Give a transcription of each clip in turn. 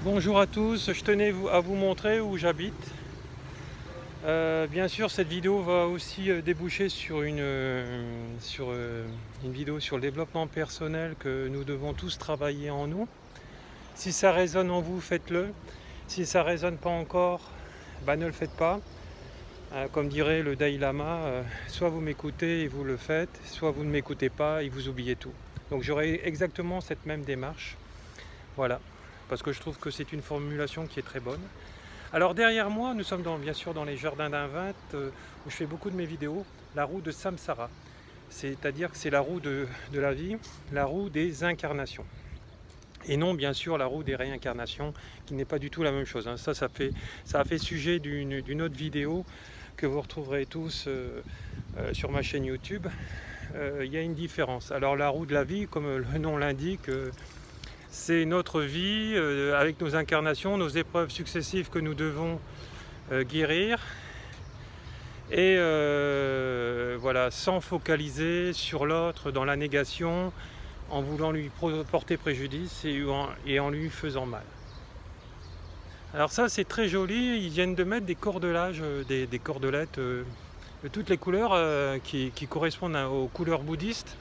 Bonjour à tous, je tenais à vous montrer où j'habite. Bien sûr, cette vidéo va aussi déboucher sur une vidéo sur le développement personnel que nous devons tous travailler en nous. Si ça résonne en vous, faites-le. Si ça ne résonne pas encore, ne le faites pas. Comme dirait le Dalai Lama, soit vous m'écoutez et vous le faites, soit vous ne m'écoutez pas et vous oubliez tout. Donc j'aurai exactement cette même démarche. Voilà, parce que je trouve que c'est une formulation qui est très bonne. Alors derrière moi, nous sommes bien sûr dans les jardins d'Invent, où je fais beaucoup de mes vidéos, la roue de Samsara. C'est-à-dire que c'est la roue de la vie, la roue des incarnations. Et non, bien sûr, la roue des réincarnations, qui n'est pas du tout la même chose. Ça a fait sujet d'une autre vidéo que vous retrouverez tous sur ma chaîne YouTube. Il y a une différence. Alors la roue de la vie, comme le nom l'indique, c'est notre vie avec nos incarnations, nos épreuves successives que nous devons guérir. Et voilà, sans focaliser sur l'autre dans la négation, en voulant lui porter préjudice et en lui faisant mal. Alors ça, c'est très joli. Ils viennent de mettre des cordelages, des cordelettes de toutes les couleurs qui correspondent aux couleurs bouddhistes.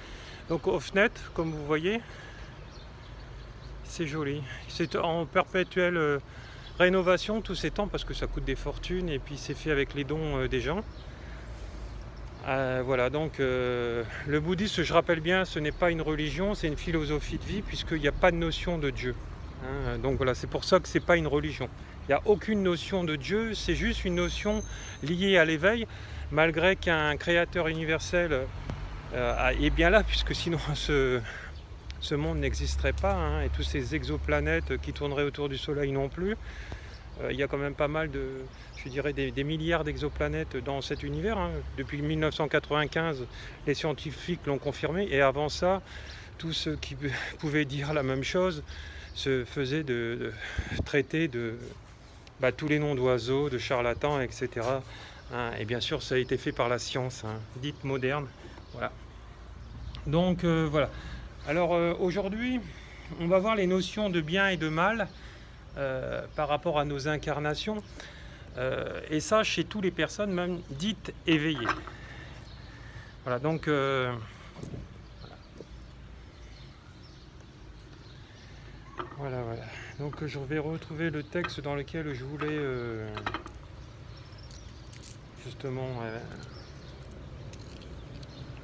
Donc aux fenêtres, comme vous voyez. C'est joli. C'est en perpétuelle rénovation tous ces temps parce que ça coûte des fortunes et puis c'est fait avec les dons des gens. Voilà, donc le bouddhisme, je rappelle bien, ce n'est pas une religion, c'est une philosophie de vie puisqu'il n'y a pas de notion de Dieu. Donc voilà, c'est pour ça que c'est pas une religion. Il n'y a aucune notion de Dieu, c'est juste une notion liée à l'éveil, malgré qu'un créateur universel est bien là, puisque sinon ce monde n'existerait pas, et toutes ces exoplanètes qui tourneraient autour du Soleil non plus. Il y a quand même pas mal je dirais des milliards d'exoplanètes dans cet univers. Depuis 1995, les scientifiques l'ont confirmé, et avant ça, tous ceux qui pouvaient dire la même chose se faisaient traiter de tous les noms d'oiseaux, de charlatans, etc. Et bien sûr, ça a été fait par la science, dite moderne. Voilà. Donc voilà. Alors aujourd'hui, on va voir les notions de bien et de mal par rapport à nos incarnations, et ça chez toutes les personnes même dites éveillées. Voilà, donc voilà. Donc je vais retrouver le texte dans lequel je voulais justement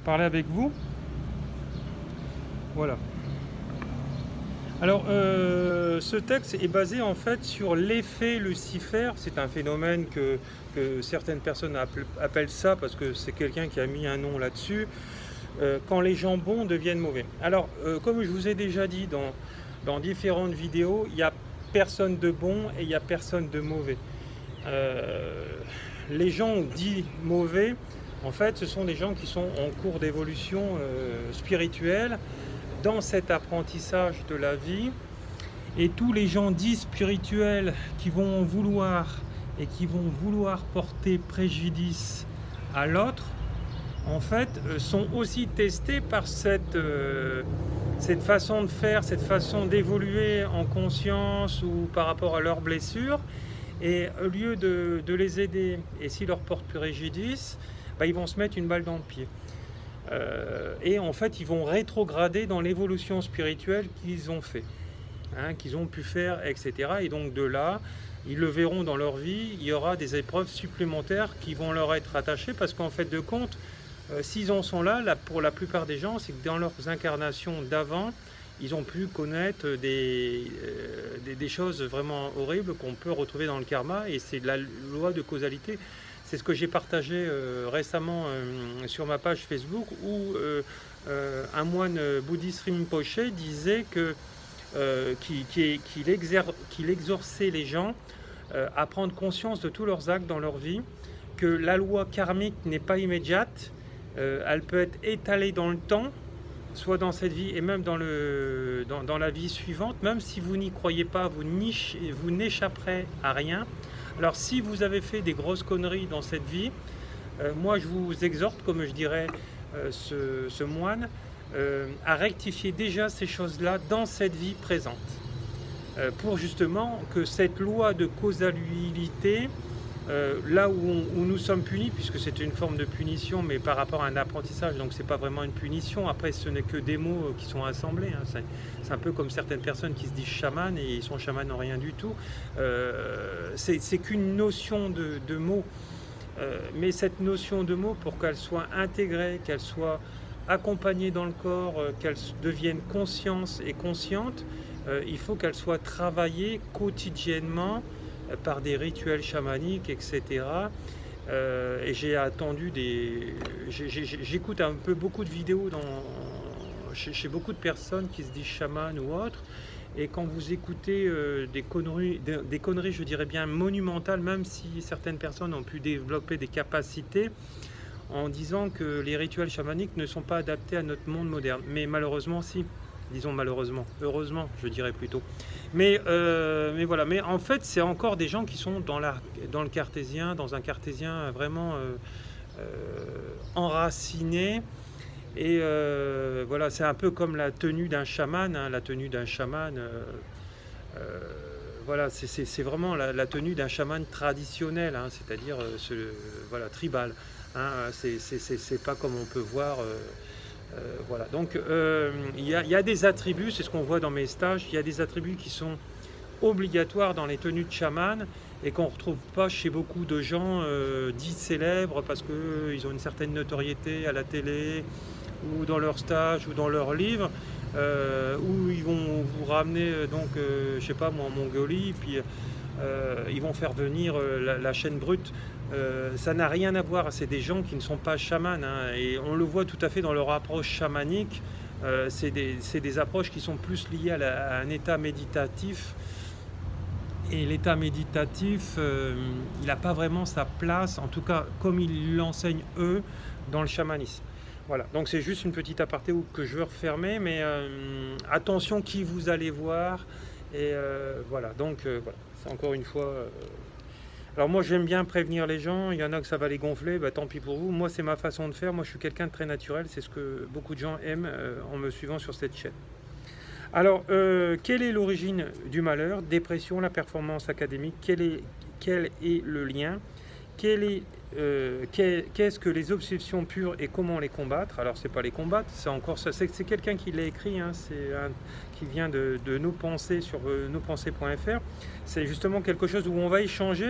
parler avec vous. Voilà. Alors, ce texte est basé en fait sur l'effet Lucifer. C'est un phénomène que certaines personnes appellent ça parce que c'est quelqu'un qui a mis un nom là-dessus. Quand les gens bons deviennent mauvais. Alors, comme je vous ai déjà dit dans différentes vidéos, il n'y a personne de bon et il n'y a personne de mauvais. Les gens dits mauvais, en fait, ce sont des gens qui sont en cours d'évolution spirituelle, dans cet apprentissage de la vie, et tous les gens dits spirituels qui vont vouloir porter préjudice à l'autre, en fait, sont aussi testés par cette façon de faire, cette façon d'évoluer en conscience ou par rapport à leurs blessures, et au lieu de les aider, et s'ils leur portent préjudice, ils vont se mettre une balle dans le pied. Et en fait ils vont rétrograder dans l'évolution spirituelle qu'ils ont fait, qu'ils ont pu faire, etc. Et donc de là, ils le verront dans leur vie, il y aura des épreuves supplémentaires qui vont leur être attachées, parce qu'en fait de compte, s'ils en sont là, pour la plupart des gens, c'est que dans leurs incarnations d'avant, ils ont pu connaître des choses vraiment horribles qu'on peut retrouver dans le karma, et c'est la loi de causalité. C'est ce que j'ai partagé récemment sur ma page Facebook, où un moine bouddhiste Rinpoche disait qu'il exhorçait les gens à prendre conscience de tous leurs actes dans leur vie, que la loi karmique n'est pas immédiate, elle peut être étalée dans le temps, soit dans cette vie et même dans la vie suivante. Même si vous n'y croyez pas, vous n'échapperez à rien. Alors si vous avez fait des grosses conneries dans cette vie, moi je vous exhorte, comme je dirais ce moine, à rectifier déjà ces choses-là dans cette vie présente. pour justement que cette loi de causalité, là où nous sommes punis, puisque c'est une forme de punition, mais par rapport à un apprentissage, donc c'est pas vraiment une punition. Après, ce n'est que des mots qui sont assemblés. Hein. C'est un peu comme certaines personnes qui se disent chaman et ils sont chamans en rien du tout. C'est qu'une notion de mots. Mais cette notion de mots, pour qu'elle soit intégrée, qu'elle soit accompagnée dans le corps, qu'elle devienne conscience et consciente, il faut qu'elle soit travaillée quotidiennement par des rituels chamaniques, etc. Et j'ai attendu j'écoute un peu beaucoup de vidéos chez beaucoup de personnes qui se disent chaman ou autres. Et quand vous écoutez des conneries, je dirais bien monumentales, même si certaines personnes ont pu développer des capacités en disant que les rituels chamaniques ne sont pas adaptés à notre monde moderne. Mais malheureusement, si. Disons malheureusement, heureusement, je dirais plutôt. Mais voilà. Mais en fait, c'est encore des gens qui sont dans le cartésien, dans un cartésien vraiment enraciné. Et voilà, c'est un peu comme la tenue d'un chaman. Hein, la tenue d'un chaman, voilà, c'est vraiment la tenue d'un chaman traditionnel, hein, c'est-à-dire voilà, tribal. Hein, c'est pas comme on peut voir. Voilà, donc il y a des attributs, c'est ce qu'on voit dans mes stages, il y a des attributs qui sont obligatoires dans les tenues de chaman et qu'on ne retrouve pas chez beaucoup de gens dits célèbres parce qu'ils ont une certaine notoriété à la télé ou dans leur stage ou dans leur livre, où ils vont vous ramener donc je sais pas moi en Mongolie, puis ils vont faire venir la chaîne brute. Ça n'a rien à voir, c'est des gens qui ne sont pas chamans, hein, et on le voit tout à fait dans leur approche chamanique. C'est des approches qui sont plus liées à un état méditatif, et l'état méditatif il n'a pas vraiment sa place, en tout cas comme ils l'enseignent eux dans le chamanisme. Voilà, donc c'est juste une petite aparté que je veux refermer, mais attention qui vous allez voir, et voilà, donc voilà, c'est encore une fois... Alors moi j'aime bien prévenir les gens, il y en a que ça va les gonfler, bah, tant pis pour vous, moi c'est ma façon de faire, moi je suis quelqu'un de très naturel, c'est ce que beaucoup de gens aiment en me suivant sur cette chaîne. Alors, quelle est l'origine du malheur? Dépression, la performance académique, quel est le lien? Qu'est-ce que les obsessions pures et comment les combattre? Alors, c'est pas les combattre, c'est encore ça. C'est quelqu'un qui l'a écrit, hein, qui vient de Nos Pensées sur nospensées.fr. C'est justement quelque chose où on va échanger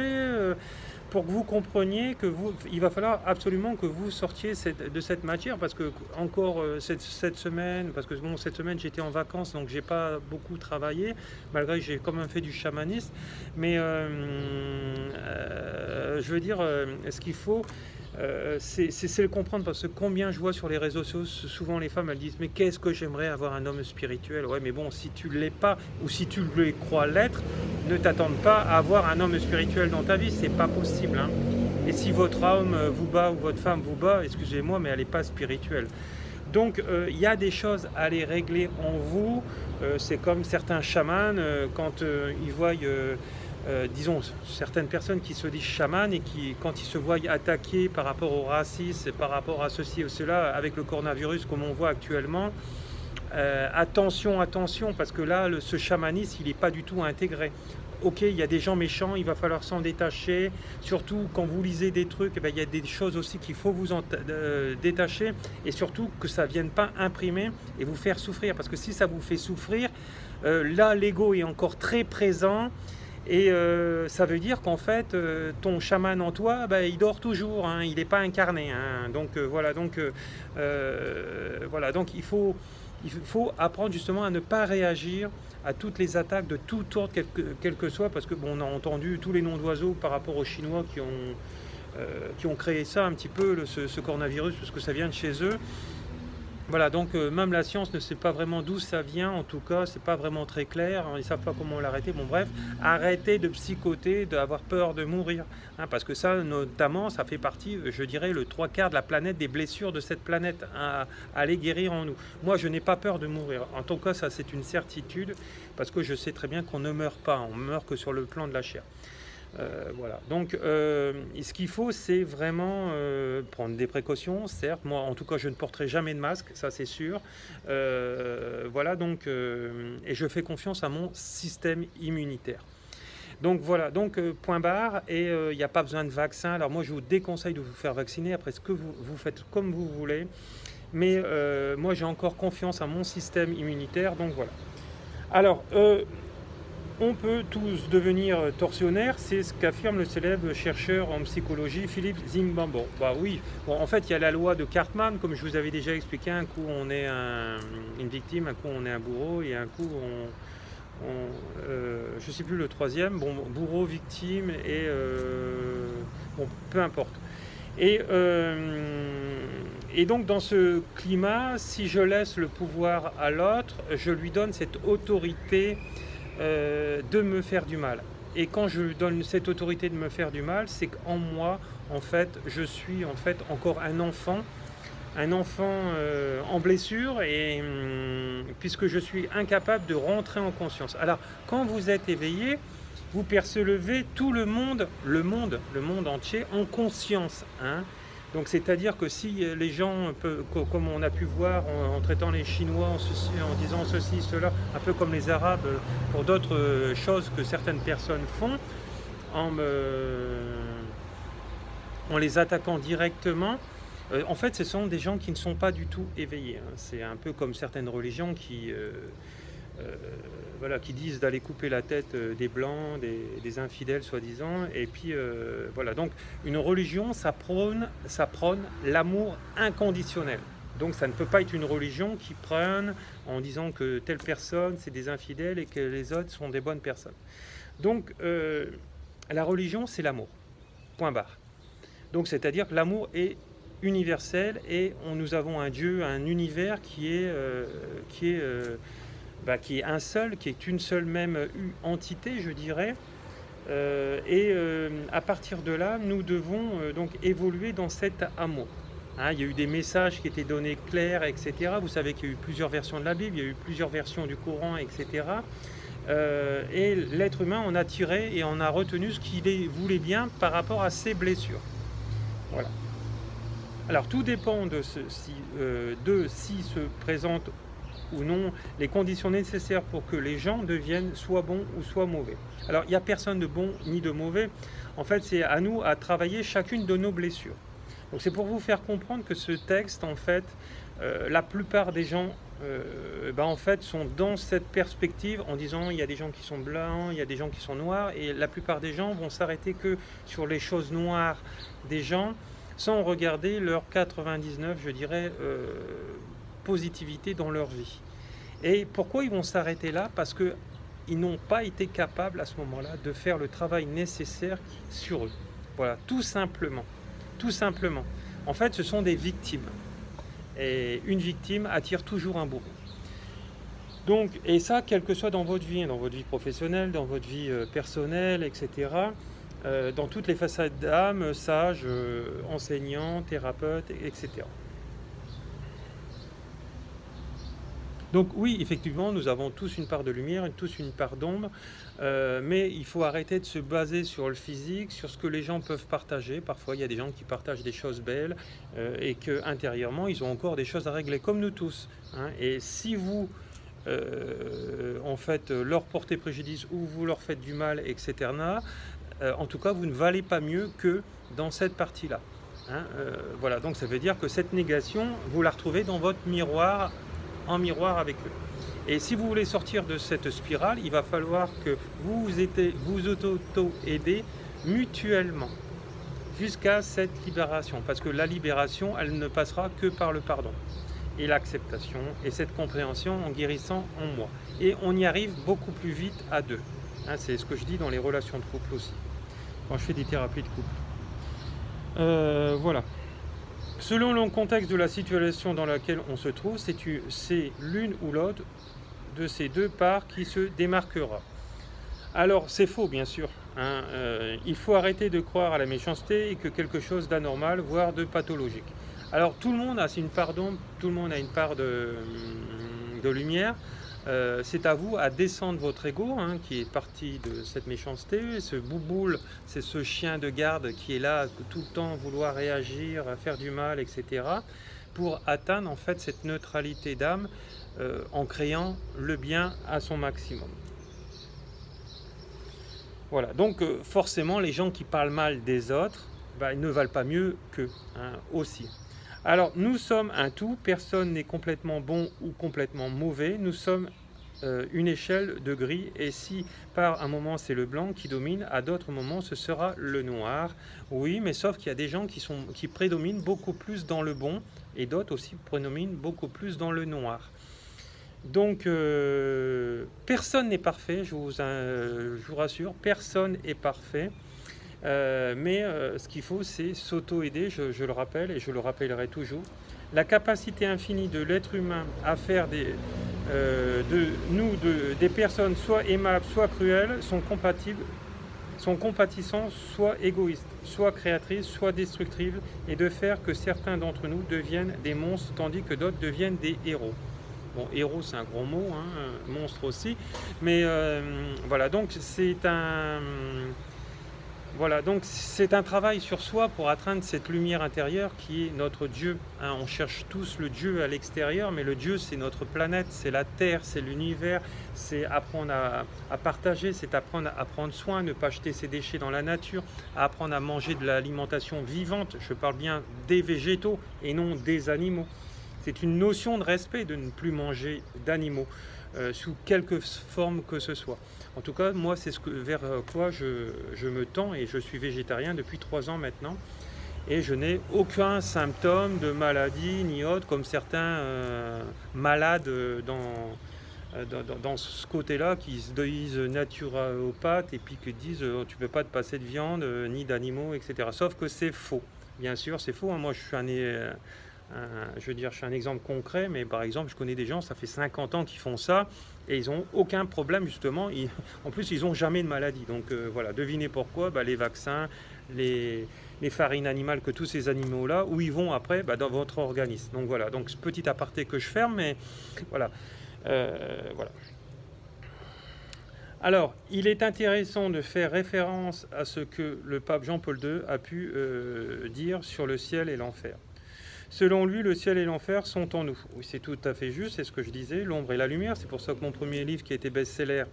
pour que vous compreniez il va falloir absolument que vous sortiez de cette matière, parce que encore cette semaine, parce que bon, cette semaine j'étais en vacances, donc j'ai pas beaucoup travaillé, malgré que j'ai quand même fait du chamanisme, mais je veux dire, ce qu'il faut, c'est le comprendre, parce que combien je vois sur les réseaux sociaux, souvent les femmes elles disent mais qu'est-ce que j'aimerais avoir un homme spirituel. Ouais, mais bon, si tu ne l'es pas ou si tu le crois l'être, ne t'attende pas à avoir un homme spirituel dans ta vie, c'est pas possible, hein. Et si votre homme vous bat ou votre femme vous bat, excusez-moi, mais elle n'est pas spirituelle. Donc il y a des choses à les régler en vous. C'est comme certains chamans quand ils voient disons, certaines personnes qui se disent chamans et qui, quand ils se voient attaqués par rapport au racisme, par rapport à ceci ou cela, avec le coronavirus comme on voit actuellement, attention, parce que là, ce chamanisme, il n'est pas du tout intégré. Ok, il y a des gens méchants, il va falloir s'en détacher, surtout quand vous lisez des trucs, il y a des choses aussi qu'il faut vous en détacher, et surtout que ça ne vienne pas imprimer et vous faire souffrir, parce que si ça vous fait souffrir, là, l'ego est encore très présent. Et ça veut dire qu'en fait, ton chaman en toi, il dort toujours, hein, il n'est pas incarné. Hein. Donc voilà, donc il faut apprendre justement à ne pas réagir à toutes les attaques de tout ordre, quel que soit, parce que bon, on a entendu tous les noms d'oiseaux par rapport aux Chinois qui ont créé ça un petit peu, ce coronavirus, parce que ça vient de chez eux. Voilà, donc même la science ne sait pas vraiment d'où ça vient, en tout cas, c'est pas vraiment très clair, ils ne savent pas comment l'arrêter. Bon bref, arrêtez de psychoter, d'avoir peur de mourir, hein, parce que ça, notamment, ça fait partie, je dirais, le 3/4 de la planète, des blessures de cette planète à les guérir en nous. Moi, je n'ai pas peur de mourir, en tout cas, ça c'est une certitude, parce que je sais très bien qu'on ne meurt pas, on meurt que sur le plan de la chair. Voilà. Donc, ce qu'il faut, c'est vraiment prendre des précautions. Certes, moi, en tout cas, je ne porterai jamais de masque, ça c'est sûr. Voilà. Donc, et je fais confiance à mon système immunitaire. Donc voilà, donc point barre, et il n'y a pas besoin de vaccin. Alors moi je vous déconseille de vous faire vacciner, après ce que vous faites comme vous voulez, mais moi j'ai encore confiance à mon système immunitaire, donc voilà. Alors, on peut tous devenir tortionnaires, c'est ce qu'affirme le célèbre chercheur en psychologie Philippe Zimbambo. Bah oui, bon, en fait il y a la loi de Cartman, comme je vous avais déjà expliqué, un coup on est une victime, un coup on est un bourreau, et un coup je ne sais plus le troisième, bon, bourreau, victime, et bon, peu importe. Et donc dans ce climat, si je laisse le pouvoir à l'autre, je lui donne cette autorité de me faire du mal. Et quand je lui donne cette autorité de me faire du mal, c'est qu'en moi, en fait, je suis en fait encore un enfant en blessure, et puisque je suis incapable de rentrer en conscience. Alors, quand vous êtes éveillé, vous percevez tout le monde entier en conscience. Hein. Donc, c'est-à-dire que si les gens, comme on a pu voir en traitant les Chinois en disant ceci, cela, un peu comme les Arabes, pour d'autres choses que certaines personnes font, en les attaquant directement, en fait, ce sont des gens qui ne sont pas du tout éveillés. Hein. C'est un peu comme certaines religions voilà, qui disent d'aller couper la tête des blancs, des infidèles soi-disant. Et puis voilà, donc une religion, ça prône l'amour inconditionnel. Donc ça ne peut pas être une religion qui prône en disant que telle personne c'est des infidèles et que les autres sont des bonnes personnes. Donc la religion, c'est l'amour. Point barre. Donc c'est-à-dire que l'amour est universel, et nous avons un Dieu, un univers qui est un seul, qui est une seule même entité, je dirais. À partir de là, nous devons donc évoluer dans cet amour. Hein, il y a eu des messages qui étaient donnés clairs, etc. Vous savez qu'il y a eu plusieurs versions de la Bible, il y a eu plusieurs versions du Coran, etc. Et l'être humain en a tiré et en a retenu ce qu'il voulait bien par rapport à ses blessures. Voilà. Alors tout dépend de si se présentent ou non les conditions nécessaires pour que les gens deviennent soit bons ou soit mauvais. Alors il n'y a personne de bon ni de mauvais. En fait, c'est à nous à travailler chacune de nos blessures. Donc c'est pour vous faire comprendre que ce texte, en fait, la plupart des gens en fait, sont dans cette perspective en disant il y a des gens qui sont blancs, il y a des gens qui sont noirs, et la plupart des gens vont s'arrêter que sur les choses noires des gens, sans regarder leur 99, je dirais, positivité dans leur vie. Et pourquoi ils vont s'arrêter là? Parce qu'ils n'ont pas été capables à ce moment-là de faire le travail nécessaire sur eux. Voilà, tout simplement. Tout simplement. En fait, ce sont des victimes. Et une victime attire toujours un bourreau. Donc, et ça, quel que soit dans votre vie professionnelle, dans votre vie personnelle, etc., dans toutes les façades d'âme, sage, enseignant, thérapeute, etc. Donc oui, effectivement, nous avons tous une part de lumière, tous une part d'ombre, mais il faut arrêter de se baser sur le physique, sur ce que les gens peuvent partager. Parfois, il y a des gens qui partagent des choses belles et qu'intérieurement, ils ont encore des choses à régler, comme nous tous. Hein. Et si vous, en fait, leur portez préjudice ou vous leur faites du mal, etc., en tout cas, vous ne valez pas mieux que dans cette partie-là. Hein. Voilà, donc ça veut dire que cette négation, vous la retrouvez dans votre miroir, en miroir avec eux. Et si vous voulez sortir de cette spirale, il va falloir que vous auto-aidez mutuellement jusqu'à cette libération. Parce que la libération, elle ne passera que par le pardon et l'acceptation et cette compréhension en guérissant en moi. Et on y arrive beaucoup plus vite à deux. Hein, c'est ce que je dis dans les relations de couple aussi, quand je fais des thérapies de couple. Voilà. Selon le contexte de la situation dans laquelle on se trouve, c'est l'une ou l'autre de ces deux parts qui se démarquera. Alors, c'est faux, bien sûr. Hein, il faut arrêter de croire à la méchanceté et que quelque chose d'anormal, voire de pathologique. Alors, tout le monde a une part d'ombre, tout le monde a une part de lumière. C'est à vous à descendre votre ego, hein, qui est parti de cette méchanceté. Ce bouboule, c'est ce chien de garde qui est là tout le temps vouloir réagir, à faire du mal, etc. pour atteindre en fait cette neutralité d'âme en créant le bien à son maximum. Voilà, donc forcément les gens qui parlent mal des autres, ils ne valent pas mieux qu'eux, hein, aussi. Alors nous sommes un tout, personne n'est complètement bon ou complètement mauvais, nous sommes une échelle de gris, et si par un moment c'est le blanc qui domine, à d'autres moments ce sera le noir. Oui, mais sauf qu'il y a des gens qui prédominent beaucoup plus dans le bon, et d'autres aussi prédominent beaucoup plus dans le noir. Donc personne n'est parfait, je vous rassure, personne n'est parfait. Mais ce qu'il faut, c'est s'auto-aider, je le rappelle et je le rappellerai toujours. La capacité infinie de l'être humain à faire des personnes soit aimables, soit cruelles, sont compatibles, sont compatissantes, soit égoïstes, soit créatrices, soit destructives, et de faire que certains d'entre nous deviennent des monstres, tandis que d'autres deviennent des héros. Bon, héros, c'est un gros mot, hein, monstre aussi, mais voilà, donc c'est un... Voilà, donc c'est un travail sur soi pour atteindre cette lumière intérieure qui est notre Dieu. Hein, on cherche tous le Dieu à l'extérieur, mais le Dieu, c'est notre planète, c'est la Terre, c'est l'univers, c'est apprendre à partager, c'est apprendre à prendre soin, ne pas jeter ses déchets dans la nature, à apprendre à manger de l'alimentation vivante. Je parle bien des végétaux et non des animaux. C'est une notion de respect de ne plus manger d'animaux, sous quelque forme que ce soit. En tout cas, moi, c'est vers quoi je me tends, et je suis végétarien depuis 3 ans maintenant. Et je n'ai aucun symptôme de maladie ni autre, comme certains malades dans ce côté-là, qui se disent naturopathes et puis qui disent tu ne peux pas te passer de viande, ni d'animaux, etc. Sauf que c'est faux. Bien sûr, c'est faux. Hein. Moi, je suis un exemple concret, mais par exemple, je connais des gens, ça fait 50 ans qu'ils font ça, et ils n'ont aucun problème, justement. En plus, ils n'ont jamais de maladie. Donc voilà, devinez pourquoi. Les vaccins, les farines animales, que tous ces animaux-là, où ils vont après dans votre organisme. Donc voilà, donc ce petit aparté que je ferme, mais voilà. Voilà. Alors, il est intéressant de faire référence à ce que le pape Jean-Paul II a pu dire sur le ciel et l'enfer. Selon lui, le ciel et l'enfer sont en nous. Oui, c'est tout à fait juste, c'est ce que je disais, l'ombre et la lumière. C'est pour ça que mon premier livre, qui a été best-seller,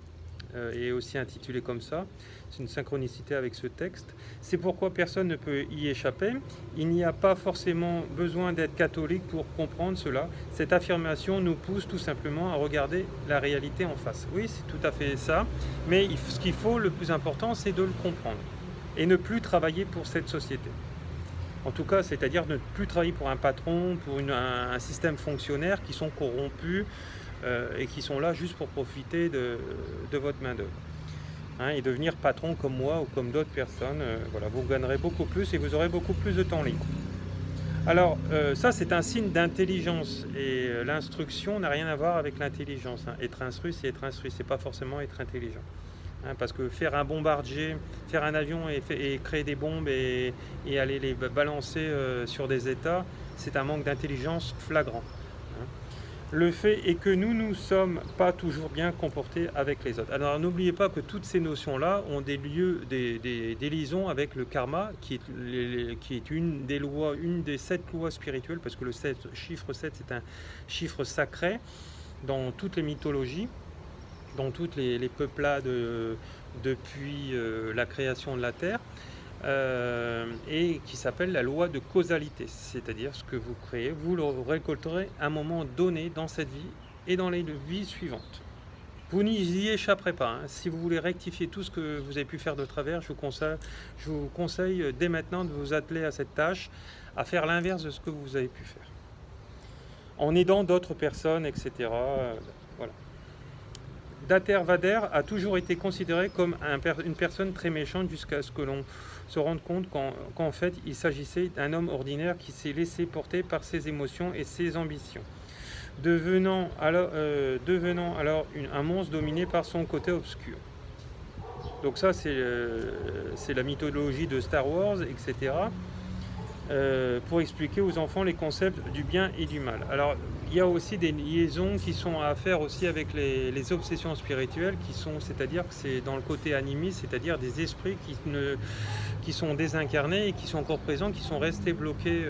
est aussi intitulé comme ça. C'est une synchronicité avec ce texte. C'est pourquoi personne ne peut y échapper. Il n'y a pas forcément besoin d'être catholique pour comprendre cela. Cette affirmation nous pousse tout simplement à regarder la réalité en face. Oui, c'est tout à fait ça. Mais ce qu'il faut, le plus important, c'est de le comprendre et ne plus travailler pour cette société. En tout cas, c'est-à-dire ne plus travailler pour un patron, pour un système fonctionnaire qui sont corrompus et qui sont là juste pour profiter de votre main-d'œuvre. Hein, et devenir patron comme moi ou comme d'autres personnes, voilà, vous gagnerez beaucoup plus et vous aurez beaucoup plus de temps libre. Alors, ça, c'est un signe d'intelligence, et l'instruction n'a rien à voir avec l'intelligence. Hein. Être instruit, c'est être instruit, c'est pas forcément être intelligent. Hein, parce que faire un bombardier, faire un avion et créer des bombes et aller les balancer sur des États, c'est un manque d'intelligence flagrant. Hein. Le fait est que nous ne sommes pas toujours bien comportés avec les autres. Alors n'oubliez pas que toutes ces notions-là ont des liaisons avec le karma, qui est une des 7 lois spirituelles, parce que le chiffre 7, c'est un chiffre sacré dans toutes les mythologies, dans toutes les peuplades depuis la création de la Terre, et qui s'appelle la loi de causalité, c'est-à-dire ce que vous créez, vous le récolterez à un moment donné dans cette vie et dans les vies suivantes. Vous n'y échapperez pas. Hein. Si vous voulez rectifier tout ce que vous avez pu faire de travers, je vous conseille dès maintenant de vous atteler à cette tâche, à faire l'inverse de ce que vous avez pu faire, en aidant d'autres personnes, etc. Voilà. Dater Vader a toujours été considéré comme une personne très méchante, jusqu'à ce que l'on se rende compte qu'en fait il s'agissait d'un homme ordinaire qui s'est laissé porter par ses émotions et ses ambitions, devenant alors un monstre dominé par son côté obscur. Donc ça, c'est la mythologie de Star Wars, etc. Pour expliquer aux enfants les concepts du bien et du mal. Alors il y a aussi des liaisons qui sont à faire aussi avec les obsessions spirituelles, c'est-à-dire que c'est dans le côté animiste, c'est-à-dire des esprits qui sont désincarnés et qui sont encore présents, qui sont restés bloqués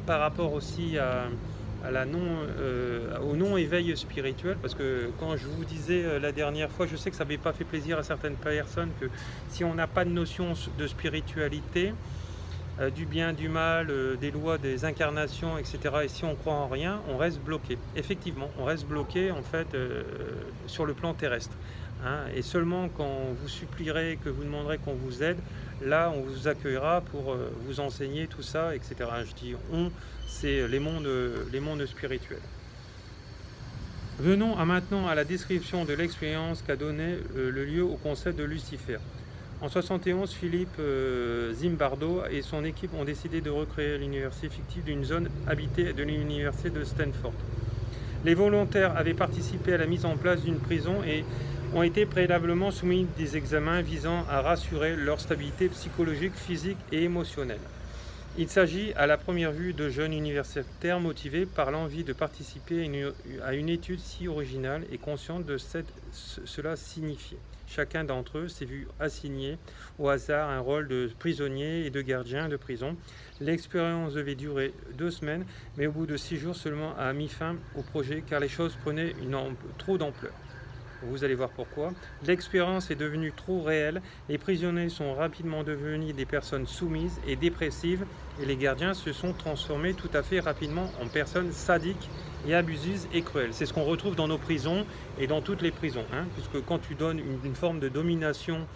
par rapport aussi au non-éveil spirituel, parce que quand je vous disais la dernière fois, je sais que ça n'avait pas fait plaisir à certaines personnes, que si on n'a pas de notion de spiritualité, du bien, du mal, des lois, des incarnations, etc. Et si on croit en rien, on reste bloqué. Effectivement, on reste bloqué en fait sur le plan terrestre. Hein. Et seulement quand vous supplierez, que vous demanderez qu'on vous aide, là on vous accueillera pour vous enseigner tout ça, etc. Je dis on, c'est les mondes spirituels. Venons maintenant à la description de l'expérience qu'a donné le lieu au concept de Lucifer. En 1971, Philippe Zimbardo et son équipe ont décidé de recréer l'université fictive d'une zone habitée de l'université de Stanford. Les volontaires avaient participé à la mise en place d'une prison et ont été préalablement soumis à des examens visant à rassurer leur stabilité psychologique, physique et émotionnelle. Il s'agit à la première vue de jeunes universitaires motivés par l'envie de participer à une étude si originale et conscients de cela signifiait. Chacun d'entre eux s'est vu assigner au hasard un rôle de prisonnier et de gardien de prison. L'expérience devait durer 2 semaines, mais au bout de 6 jours seulement a mis fin au projet car les choses prenaient trop d'ampleur. Vous allez voir pourquoi. L'expérience est devenue trop réelle, les prisonniers sont rapidement devenus des personnes soumises et dépressives et les gardiens se sont transformés tout à fait rapidement en personnes sadiques et abusives et cruelles. C'est ce qu'on retrouve dans nos prisons et dans toutes les prisons, hein, puisque quand tu donnes une forme de domination,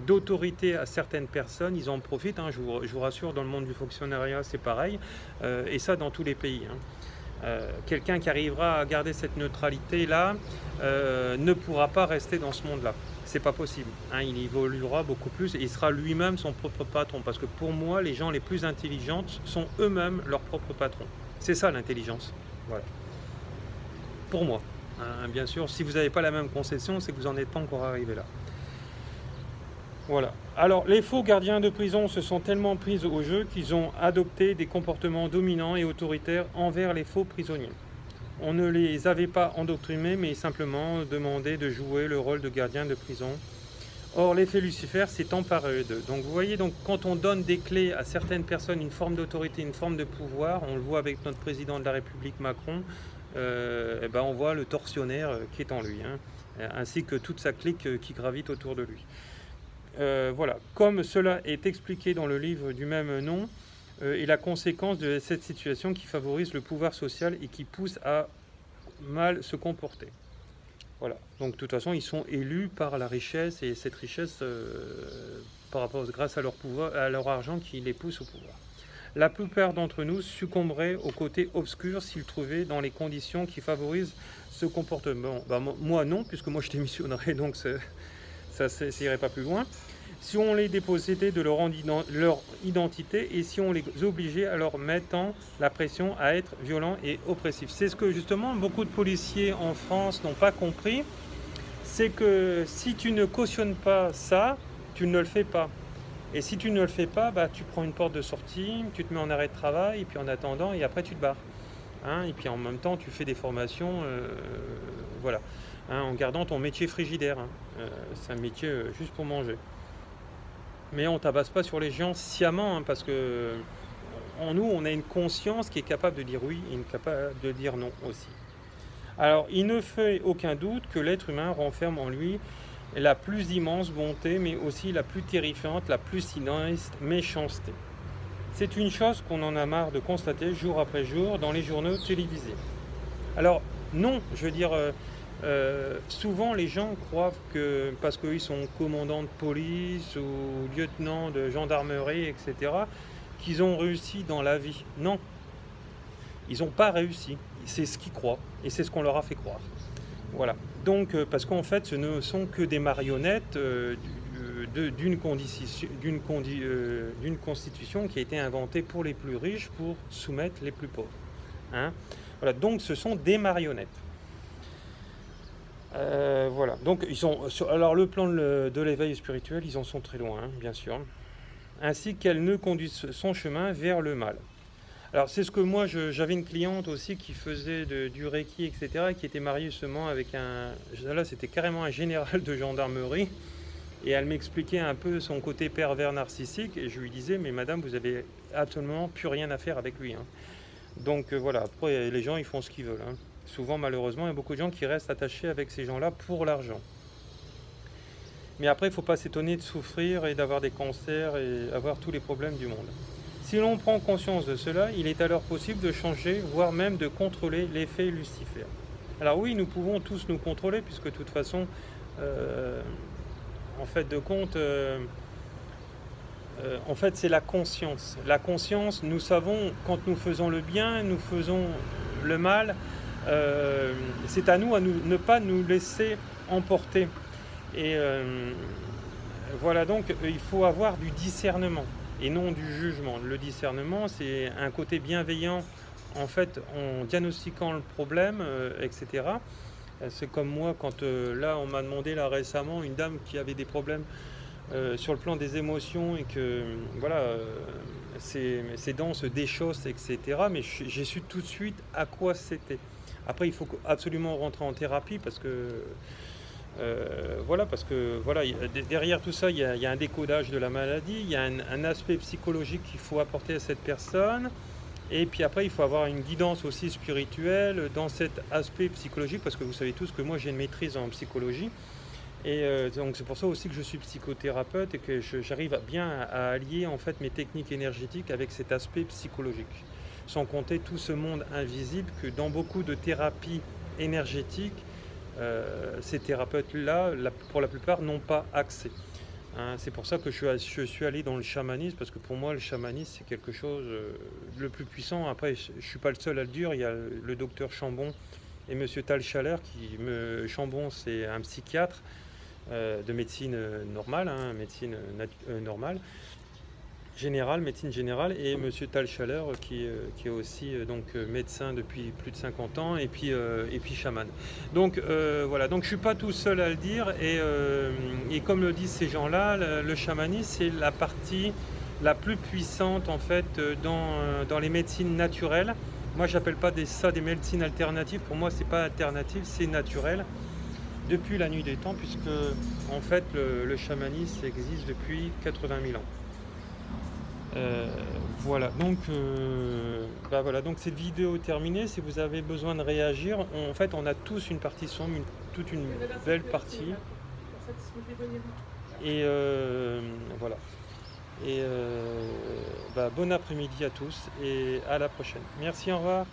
d'autorité à certaines personnes, ils en profitent, hein, je vous rassure, dans le monde du fonctionnariat c'est pareil, et ça dans tous les pays. Hein. Quelqu'un qui arrivera à garder cette neutralité-là ne pourra pas rester dans ce monde-là. C'est pas possible. Hein, il évoluera beaucoup plus et il sera lui-même son propre patron. Parce que pour moi, les gens les plus intelligents sont eux-mêmes leurs propres patrons. C'est ça l'intelligence. Voilà. Pour moi. Hein, bien sûr, si vous n'avez pas la même conception, c'est que vous n'en êtes pas encore arrivé là. Voilà. Alors, les faux gardiens de prison se sont tellement pris au jeu qu'ils ont adopté des comportements dominants et autoritaires envers les faux prisonniers. On ne les avait pas endoctrinés, mais simplement demandé de jouer le rôle de gardien de prison. Or, l'effet Lucifer s'est emparé d'eux. Donc, vous voyez, donc, quand on donne des clés à certaines personnes, une forme d'autorité, une forme de pouvoir, on le voit avec notre président de la République, Macron, et ben on voit le tortionnaire qui est en lui, hein, ainsi que toute sa clique qui gravite autour de lui. Voilà, comme cela est expliqué dans le livre du même nom, est la conséquence de cette situation qui favorise le pouvoir social et qui pousse à mal se comporter. Voilà, donc de toute façon, ils sont élus par la richesse et cette richesse, grâce à leur pouvoir, à leur argent qui les pousse au pouvoir. La plupart d'entre nous succomberaient au côté obscur s'ils trouvaient dans les conditions qui favorisent ce comportement. Ben, moi non, puisque moi je démissionnerais, donc ça n'irait pas plus loin. Si on les dépossédait de leur identité et si on les obligeait à leur mettre la pression à être violents et oppressifs. C'est ce que justement beaucoup de policiers en France n'ont pas compris, c'est que si tu ne cautionnes pas ça, tu ne le fais pas. Et si tu ne le fais pas, bah, tu prends une porte de sortie, tu te mets en arrêt de travail, et puis en attendant, et après tu te barres. Hein, et puis en même temps, tu fais des formations, voilà, hein, en gardant ton métier frigidaire. Hein. C'est un métier juste pour manger. Mais on ne tabasse pas sur les gens sciemment, hein, parce que en nous, on a une conscience qui est capable de dire oui et capable de dire non aussi. Alors, il ne fait aucun doute que l'être humain renferme en lui la plus immense bonté, mais aussi la plus terrifiante, la plus sinistre méchanceté. C'est une chose qu'on en a marre de constater jour après jour dans les journaux télévisés. Alors, non, je veux dire, souvent les gens croient que parce qu'ils sont commandants de police ou lieutenants de gendarmerie, etc., qu'ils ont réussi dans la vie. Non, ils n'ont pas réussi. C'est ce qu'ils croient et c'est ce qu'on leur a fait croire. Voilà. Donc, parce qu'en fait, ce ne sont que des marionnettes d'une constitution qui a été inventée pour les plus riches pour soumettre les plus pauvres. Hein, voilà. Donc, ce sont des marionnettes. Voilà. Donc, alors, le plan de l'éveil spirituel, ils en sont très loin, hein, bien sûr. Ainsi qu'elle ne conduise son chemin vers le mal. Alors c'est ce que moi, j'avais une cliente aussi qui faisait du Reiki, etc., et qui était mariée justement avec là c'était carrément un général de gendarmerie, et elle m'expliquait un peu son côté pervers narcissique, et je lui disais, mais madame, vous avez absolument plus rien à faire avec lui, hein. Donc voilà, après les gens ils font ce qu'ils veulent, hein. Souvent malheureusement il y a beaucoup de gens qui restent attachés avec ces gens-là pour l'argent. Mais après il ne faut pas s'étonner de souffrir et d'avoir des cancers et avoir tous les problèmes du monde. Si l'on prend conscience de cela, il est alors possible de changer, voire même de contrôler l'effet Lucifer. Alors oui, nous pouvons tous nous contrôler, puisque de toute façon, en fait de compte, en fait c'est la conscience. La conscience, nous savons quand nous faisons le bien, nous faisons le mal, c'est à nous ne pas nous laisser emporter. Et voilà, donc il faut avoir du discernement et non du jugement. Le discernement, c'est un côté bienveillant, en fait, en diagnostiquant le problème, etc. C'est comme moi, quand là, on m'a demandé là récemment, une dame qui avait des problèmes sur le plan des émotions et que, voilà, ses dents se déchaussent, etc. Mais j'ai su tout de suite à quoi c'était. Après, il faut absolument rentrer en thérapie parce que voilà, derrière tout ça, il y a un décodage de la maladie, il y a un aspect psychologique qu'il faut apporter à cette personne, et puis après, il faut avoir une guidance aussi spirituelle dans cet aspect psychologique, parce que vous savez tous que moi, j'ai une maîtrise en psychologie, et donc c'est pour ça aussi que je suis psychothérapeute et que j'arrive bien à allier en fait mes techniques énergétiques avec cet aspect psychologique, sans compter tout ce monde invisible que dans beaucoup de thérapies énergétiques, ces thérapeutes-là, pour la plupart, n'ont pas accès. Hein, c'est pour ça que je suis allé dans le chamanisme, parce que pour moi, le chamanisme, c'est quelque chose le plus puissant. Après, je ne suis pas le seul à le dire. Il y a le docteur Chambon et monsieur Talchaler. Chambon, c'est un psychiatre de médecine normale, hein, médecine normale. Médecine générale, et monsieur Talchaler qui est aussi médecin depuis plus de 50 ans et puis chaman. Donc voilà, donc je suis pas tout seul à le dire, et comme le disent ces gens-là, le chamanisme c'est la partie la plus puissante en fait dans les médecines naturelles. Moi j'appelle pas ça des médecines alternatives, pour moi c'est pas alternatif, c'est naturel depuis la nuit des temps, puisque en fait le chamanisme existe depuis 80 000 ans. Voilà, donc voilà, donc cette vidéo est terminée. Si vous avez besoin de réagir, en fait on a tous une partie sombre, toute une belle partie, et voilà, et bon après-midi à tous et à la prochaine. Merci, au revoir.